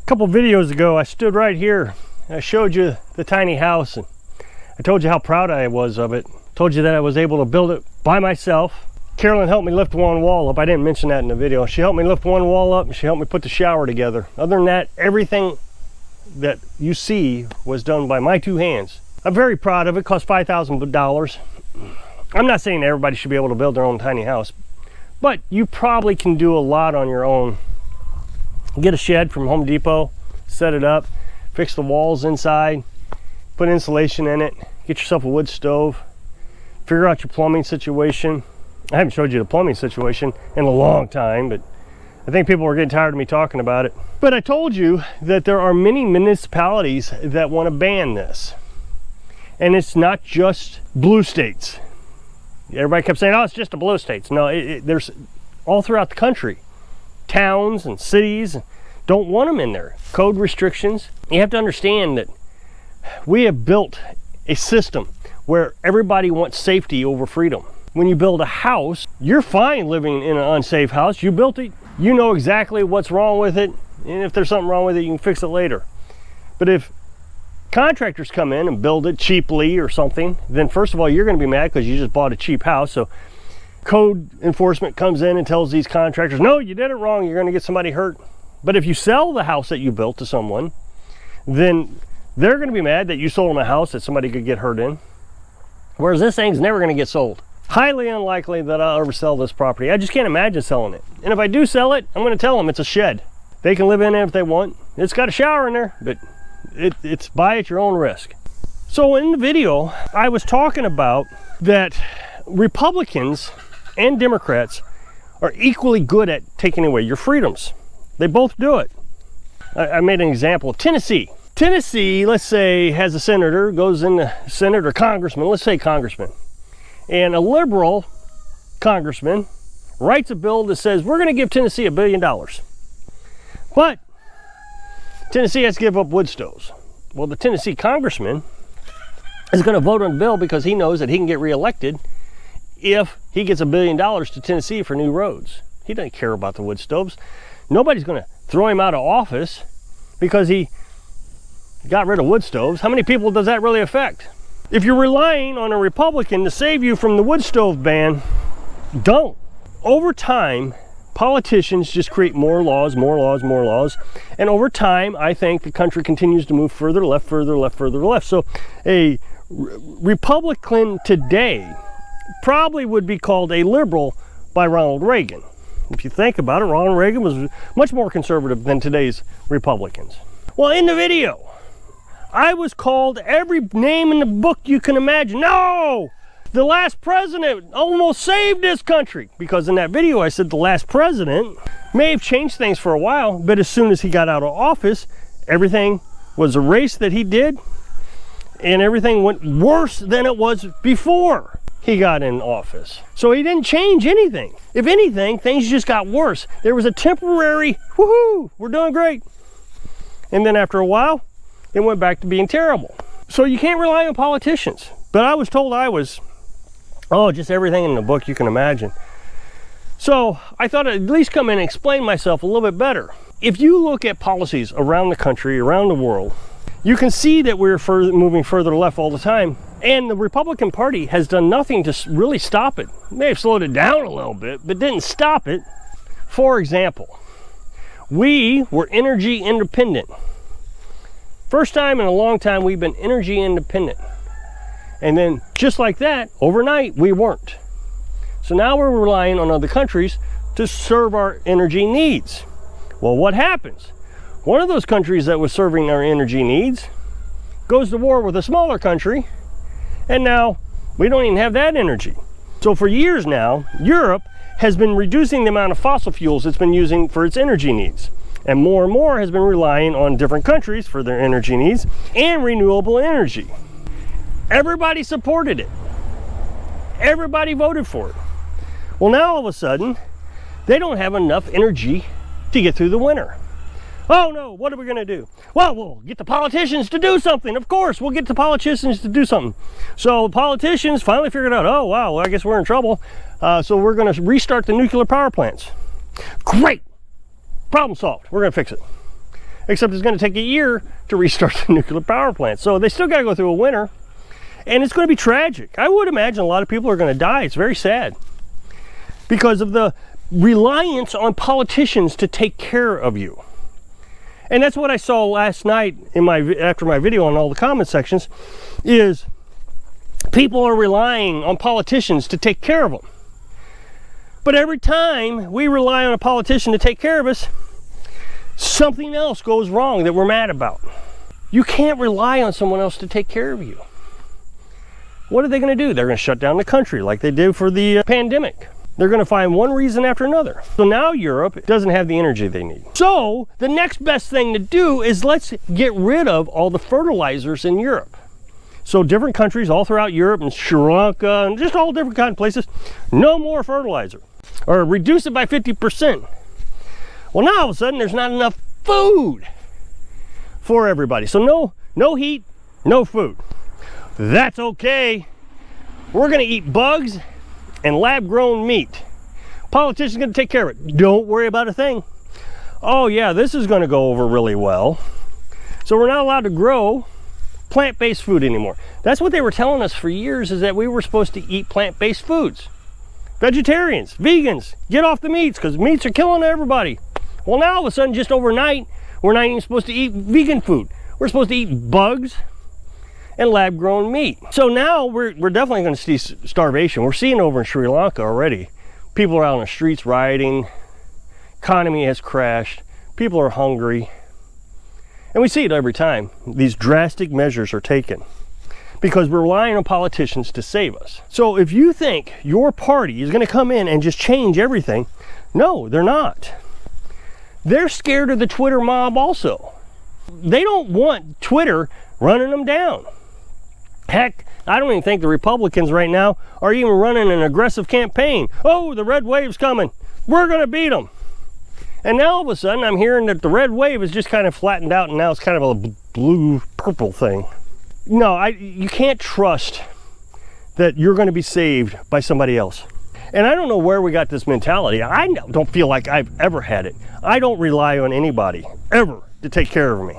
couple videos ago, I stood right here and I showed you the tiny house, and I told you how proud I was of it. Told you that I was able to build it by myself. Carolyn helped me lift one wall up. I didn't mention that in the video. She helped me lift one wall up and she helped me put the shower together. Other than that, everything that you see was done by my two hands. I'm very proud of it. It cost $5,000. I'm not saying everybody should be able to build their own tiny house, but you probably can do a lot on your own. Get a shed from Home Depot, set it up, fix the walls inside, put insulation in it, get yourself a wood stove, figure out your plumbing situation. I haven't showed you the plumbing situation in a long time, but I think people are getting tired of me talking about it. But I told you that there are many municipalities that want to ban this. And it's not just blue states. Everybody kept saying, oh, it's just the blue states. No, there's all throughout the country. Towns and cities don't want them in there. Code restrictions. You have to understand that we have built a system where everybody wants safety over freedom. When you build a house, you're fine living in an unsafe house. You built it. You know exactly what's wrong with it. And if there's something wrong with it, you can fix it later. But if contractors come in and build it cheaply or something, then first of all, you're going to be mad because you just bought a cheap house. So code enforcement comes in and tells these contractors, no, you did it wrong. You're going to get somebody hurt. But if you sell the house that you built to someone, then they're going to be mad that you sold them a house that somebody could get hurt in. Whereas this thing's never going to get sold. Highly unlikely that I'll ever sell this property. I just can't imagine selling it. And if I do sell it, I'm going to tell them it's a shed. They can live in it if they want. It's got a shower in there, but it's buy at your own risk. So in the video, I was talking about that Republicans and Democrats are equally good at taking away your freedoms. They both do it. I made an example of Tennessee. Tennessee, let's say, has a senator, goes in the Senate, or congressman, let's say congressman. And a liberal congressman writes a bill that says, we're going to give Tennessee $1 billion. But Tennessee has to give up wood stoves. Well, the Tennessee congressman is going to vote on the bill because he knows that he can get reelected if he gets $1 billion to Tennessee for new roads. He doesn't care about the wood stoves. Nobody's going to throw him out of office because he got rid of wood stoves. How many people does that really affect? If you're relying on a Republican to save you from the wood stove ban, don't. Over time, politicians just create more laws, more laws, more laws. And over time, I think the country continues to move further left, further left, further left. So a Republican today probably would be called a liberal by Ronald Reagan. If you think about it, Ronald Reagan was much more conservative than today's Republicans. Well, in the video, I was called every name in the book you can imagine. No! The last president almost saved this country. Because in that video I said the last president may have changed things for a while, but as soon as he got out of office, everything was erased that he did, and everything went worse than it was before he got in office. So he didn't change anything. If anything, things just got worse. There was a temporary, woohoo, we're doing great. And then after a while, it went back to being terrible. So you can't rely on politicians. But I was told I was, just everything in the book you can imagine. So I thought I'd at least come in and explain myself a little bit better. If you look at policies around the country, around the world, you can see that we're moving further left all the time. And the Republican Party has done nothing to really stop it. They may have slowed it down a little bit, but didn't stop it. For example, we were energy independent. First time in a long time we've been energy independent. And then just like that, overnight, we weren't. So now we're relying on other countries to serve our energy needs. Well, what happens? One of those countries that was serving our energy needs goes to war with a smaller country, and now we don't even have that energy. So for years now, Europe has been reducing the amount of fossil fuels it's been using for its energy needs. And more has been relying on different countries for their energy needs and renewable energy. Everybody supported it. Everybody voted for it. Well, now all of a sudden, they don't have enough energy to get through the winter. Oh no, what are we going to do? Well, we'll get the politicians to do something. Of course, we'll get the politicians to do something. So politicians finally figured out, oh wow, well, I guess we're in trouble. So we're going to restart the nuclear power plants. Great. Problem solved. We're going to fix it. except it's going to take a year to restart the nuclear power plant. So they still got to go through a winter, and it's going to be tragic. I would imagine a lot of people are going to die. It's very sad because of the reliance on politicians to take care of you. And that's what I saw last night in after my video on all the comment sections, is people are relying on politicians to take care of them. But every time we rely on a politician to take care of us, something else goes wrong that we're mad about. You can't rely on someone else to take care of you. What are they going to do? They're going to shut down the country like they did for the pandemic. They're going to find one reason after another. So now Europe doesn't have the energy they need. So the next best thing to do is let's get rid of all the fertilizers in Europe. So different countries all throughout Europe and Sri Lanka and just all different kind of places, no more fertilizer, or reduce it by 50%. Well, now all of a sudden there's not enough food for everybody. So no heat, no food. That's okay. We're going to eat bugs and lab-grown meat. Politicians are going to take care of it. Don't worry about a thing. Oh yeah, this is going to go over really well. So we're not allowed to grow plant-based food anymore. That's what they were telling us for years, is that we were supposed to eat plant-based foods. Vegetarians, vegans, get off the meats because meats are killing everybody. Well, now all of a sudden, just overnight, we're not even supposed to eat vegan food. We're supposed to eat bugs and lab-grown meat. So now we're definitely going to see starvation. We're seeing it over in Sri Lanka already. People are out on the streets rioting. Economy has crashed. People are hungry. And we see it every time these drastic measures are taken because we're relying on politicians to save us. So if you think your party is going to come in and just change everything, no, they're not. They're scared of the Twitter mob also. They don't want Twitter running them down. Heck, I don't even think the Republicans right now are even running an aggressive campaign. Oh, the red wave's coming. We're going to beat them. And now all of a sudden I'm hearing that the red wave is just kind of flattened out and now it's kind of a blue-purple thing. No, you can't trust that you're going to be saved by somebody else. And I don't know where we got this mentality. I don't feel like I've ever had it. I don't rely on anybody ever to take care of me.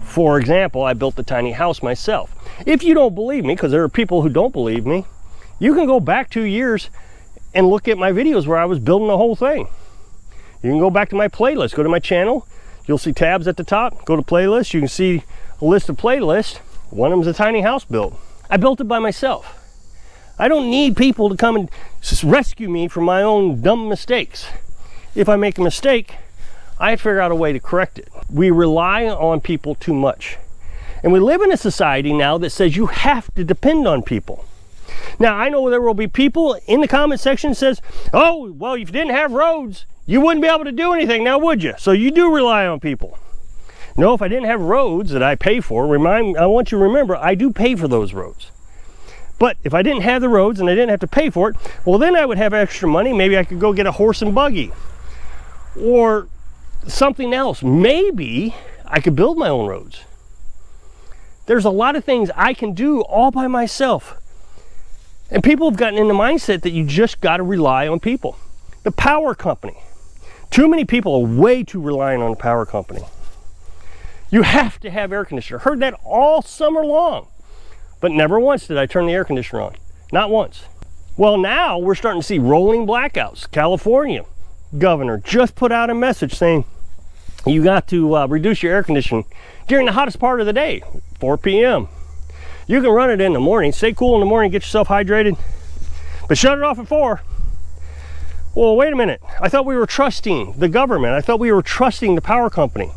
For example, I built the tiny house myself. If you don't believe me, because there are people who don't believe me, you can go back 2 years and look at my videos where I was building the whole thing. You can go back to my playlist, go to my channel, you'll see tabs at the top, go to playlist, you can see a list of playlists. One of them is a tiny house built. I built it by myself. I don't need people to come and rescue me from my own dumb mistakes. If I make a mistake, I figure out a way to correct it. We rely on people too much. And we live in a society now that says you have to depend on people. Now, I know there will be people in the comment section that says, oh, well, if you didn't have roads, you wouldn't be able to do anything now, would you? So you do rely on people. No, if I didn't have roads that I pay for, I want you to remember, I do pay for those roads. But if I didn't have the roads and I didn't have to pay for it, well, then I would have extra money. Maybe I could go get a horse and buggy or something else. Maybe I could build my own roads. There's a lot of things I can do all by myself. And people have gotten in the mindset that you just got to rely on people. The power company. Too many people are way too reliant on the power company. You have to have air conditioner. Heard that all summer long. But never once did I turn the air conditioner on. Not once. Well, now we're starting to see rolling blackouts. California governor just put out a message saying you got to reduce your air conditioning during the hottest part of the day, 4 p.m. You can run it in the morning, stay cool in the morning, get yourself hydrated, but shut it off at 4. Well, wait a minute. I thought we were trusting the government. I thought we were trusting the power company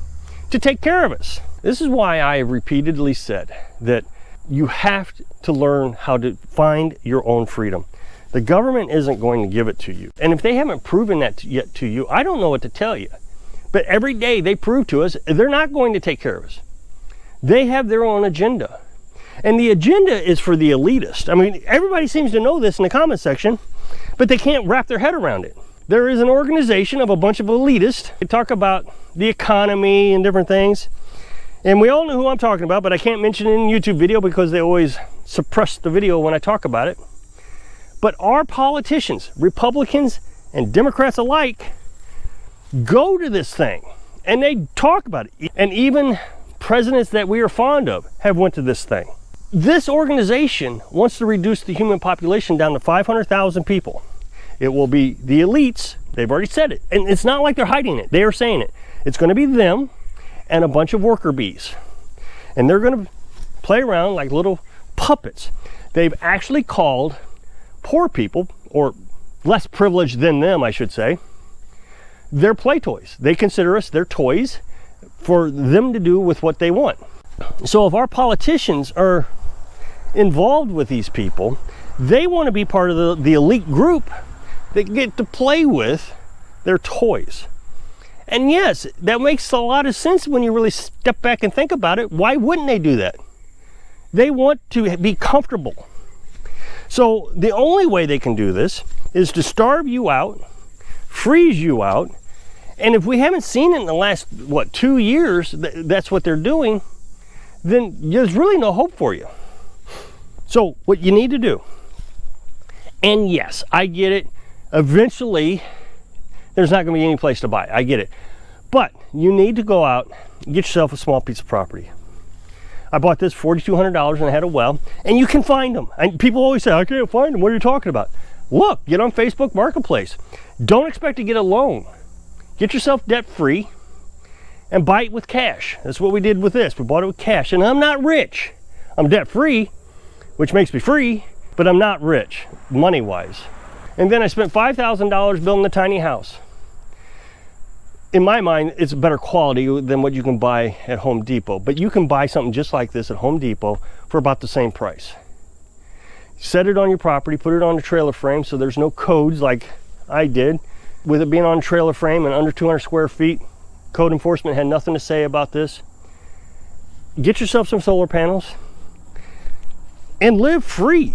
to take care of us. This is why I have repeatedly said that you have to learn how to find your own freedom. The government isn't going to give it to you. And if they haven't proven that yet to you, I don't know what to tell you. But every day they prove to us they're not going to take care of us. They have their own agenda. And the agenda is for the elitist. I mean, everybody seems to know this in the comment section, but they can't wrap their head around it. There is an organization of a bunch of elitists. They talk about the economy and different things. And we all know who I'm talking about, but I can't mention it in a YouTube video because they always suppress the video when I talk about it. But our politicians, Republicans and Democrats alike, go to this thing And they talk about it. And even presidents that we are fond of have went to this thing. This organization wants to reduce the human population down to 500,000 people. It will be the elites. They've already said it. And it's not like they're hiding it. They are saying it. It's going to be them and a bunch of worker bees. And they're going to play around like little puppets. They've actually called poor people, or less privileged than them, I should say, their play toys. They consider us their toys for them to do with what they want. So if our politicians are involved with these people, they want to be part of the elite group that get to play with their toys. And yes, that makes a lot of sense when you really step back and think about it. Why wouldn't they do that? They want to be comfortable. So the only way they can do this is to starve you out, freeze you out, and if we haven't seen it in the last, 2 years, that's what they're doing, then there's really no hope for you. So what you need to do, and yes, I get it, eventually there's not going to be any place to buy. I get it. But you need to go out and get yourself a small piece of property. I bought this $4,200 and I had a well, and you can find them. And people always say, I can't find them. What are you talking about? Look, get on Facebook Marketplace. Don't expect to get a loan. Get yourself debt free and buy it with cash. That's what we did with this. We bought it with cash. And I'm not rich. I'm debt free, which makes me free, but I'm not rich money wise. And then I spent $5,000 building a tiny house. In my mind, it's better quality than what you can buy at Home Depot, but you can buy something just like this at Home Depot for about the same price. Set it on your property, put it on a trailer frame so there's no codes like I did. With it being on a trailer frame and under 200 square feet, code enforcement had nothing to say about this. Get yourself some solar panels and live free.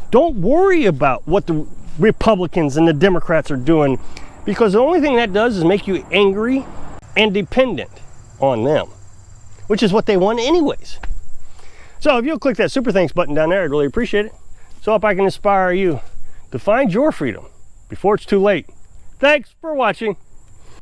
Don't worry about what the Republicans and the Democrats are doing, because the only thing that does is make you angry and dependent on them, which is what they want anyways. So if you'll click that super thanks button down there, I'd really appreciate it. So if I can inspire you to find your freedom before it's too late. Thanks for watching.